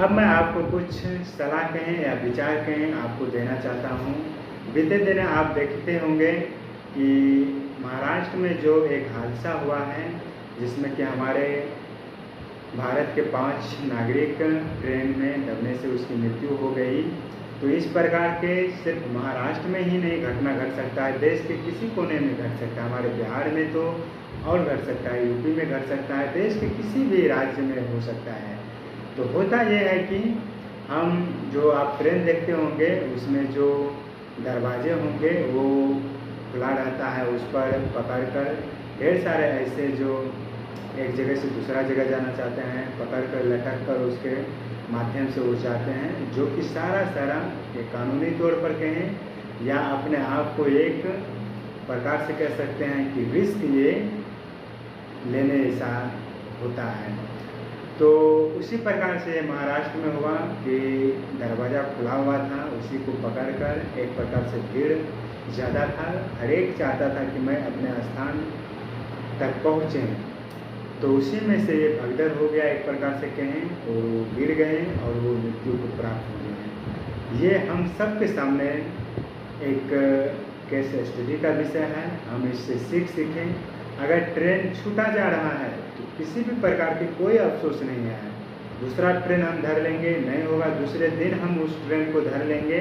अब मैं आपको कुछ सलाह कहें या विचार कहें आपको देना चाहता हूँ। बीते दिन आप देखते होंगे कि महाराष्ट्र में जो एक हादसा हुआ है जिसमें कि हमारे भारत के 5 नागरिक ट्रेन में दबने से उसकी मृत्यु हो गई। तो इस प्रकार के सिर्फ महाराष्ट्र में ही नहीं घटना घट सकता है, देश के किसी कोने में घट सकता है। हमारे बिहार में तो और घट सकता है, यूपी में घट सकता है, देश के किसी भी राज्य में हो सकता है। तो होता यह है कि हम जो आप ट्रेन देखते होंगे उसमें जो दरवाजे होंगे वो खुला रहता है, उस पर पकड़कर ढेर सारे ऐसे जो एक जगह से दूसरा जगह जाना चाहते हैं पकड़कर लटक कर उसके माध्यम से वो जाते हैं, जो कि सारा ये कानूनी तौर पर कहें या अपने आप को एक प्रकार से कह सकते हैं कि रिस्क ये लेने ऐसा होता है। तो उसी प्रकार से महाराष्ट्र में हुआ कि दरवाज़ा खुला हुआ था, उसी को पकड़कर एक प्रकार से भीड़ ज़्यादा था, हर एक चाहता था कि मैं अपने स्थान तक पहुँचे। तो उसी में से ये भगदड़ हो गया एक प्रकार से कहें, और वो गिर गए और वो मृत्यु को प्राप्त हो गए। ये हम सब के सामने एक केस स्टडी का विषय है, हम इससे सीखें। अगर ट्रेन छूटा जा रहा है तो किसी भी प्रकार की कोई अफसोस नहीं है, दूसरा ट्रेन हम धर लेंगे, नहीं होगा दूसरे दिन हम उस ट्रेन को धर लेंगे।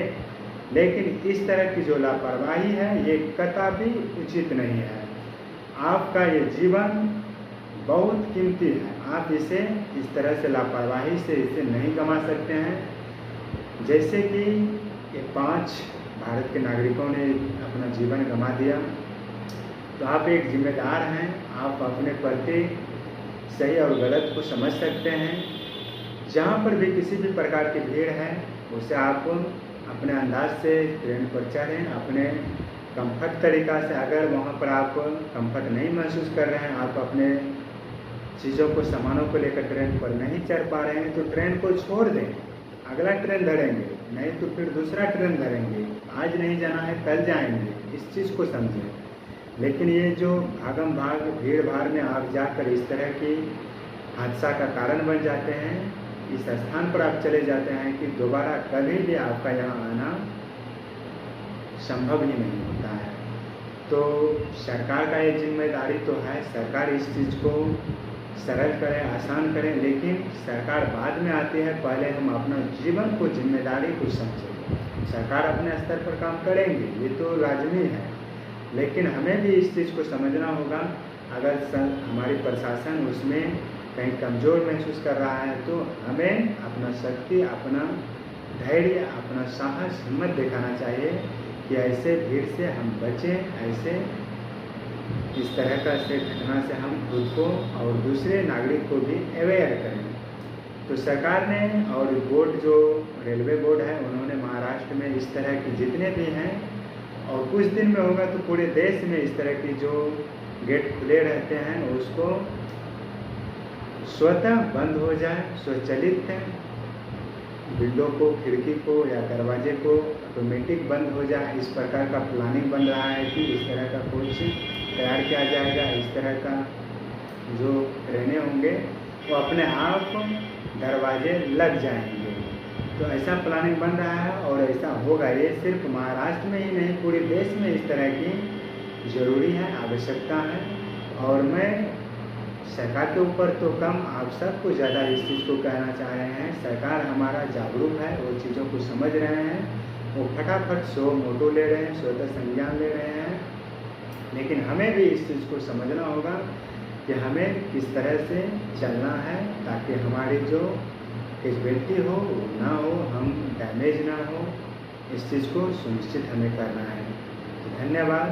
लेकिन इस तरह की जो लापरवाही है ये कतई उचित नहीं है। आपका ये जीवन बहुत कीमती है, आप इसे इस तरह से लापरवाही से इसे नहीं गंवा सकते हैं। जैसे कि ये 5 भारत के नागरिकों ने अपना जीवन गंवा दिया, तो आप एक जिम्मेदार हैं, आप अपने प्रति सही और गलत को समझ सकते हैं। जहाँ पर भी किसी भी प्रकार की भीड़ है उसे आप अपने अंदाज से ट्रेन पर चढ़ें, अपने कंफर्ट तरीक़ा से। अगर वहाँ पर आप कंफर्ट नहीं महसूस कर रहे हैं, आप अपने चीज़ों को सामानों को लेकर ट्रेन पर नहीं चढ़ पा रहे हैं, तो ट्रेन को छोड़ दें, अगला ट्रेन धरेंगे, नहीं तो फिर दूसरा ट्रेन धरेंगे। आज नहीं जाना है कल जाएंगे, इस चीज़ को समझें। लेकिन ये जो भागम भाग भीड़ भाड़ में आप जाकर इस तरह की हादसा का कारण बन जाते हैं, इस स्थान पर आप चले जाते हैं कि दोबारा कभी भी आपका यहाँ आना संभव ही नहीं होता है। तो सरकार का ये जिम्मेदारी तो है, सरकार इस चीज़ को सरल करें, आसान करें, लेकिन सरकार बाद में आती है, पहले हम अपना जीवन को जिम्मेदारी को समझें। सरकार अपने स्तर पर काम करेंगे, ये तो लाजमी है, लेकिन हमें भी इस चीज़ को समझना होगा। अगर हमारी प्रशासन उसमें कहीं कमज़ोर महसूस कर रहा है तो हमें अपना शक्ति, अपना धैर्य, अपना साहस, हिम्मत दिखाना चाहिए कि ऐसे भीड़ से हम बचें, ऐसे इस तरह का से घटना से हम खुद को और दूसरे नागरिक को भी अवेयर करें। तो सरकार ने और बोर्ड जो रेलवे बोर्ड है उन्होंने महाराष्ट्र में इस तरह की जितने भी हैं, और कुछ दिन में होगा तो पूरे देश में इस तरह की जो गेट खुले रहते हैं उसको स्वतः बंद हो जाए, स्वचालित विंडो को, खिड़की को या दरवाजे को ऑटोमेटिक बंद हो जाए। इस प्रकार का प्लानिंग बन रहा है कि इस तरह का कुछ तैयार किया जाएगा। इस तरह का जो ट्रेनें होंगे वो अपने आप दरवाजे लग जाएंगे। तो ऐसा प्लानिंग बन रहा है और ऐसा होगा। ये सिर्फ महाराष्ट्र में ही नहीं, पूरे देश में इस तरह की ज़रूरी है, आवश्यकता है। और मैं सरकार के ऊपर तो कम आप सबको ज़्यादा इस चीज़ को कहना चाह रहे हैं, सरकार हमारा जागरूक है, वो चीज़ों को समझ रहे हैं, वो फटाफट सो मोटो ले रहे हैं, स्वतः संज्ञान ले रहे हैं। लेकिन हमें भी इस चीज़ को समझना होगा कि हमें किस तरह से चलना है ताकि हमारी जो कैजुअलिटी हो वो ना हो, हम डैमेज ना हो, इस चीज़ को सुनिश्चित हमें करना है। धन्यवाद।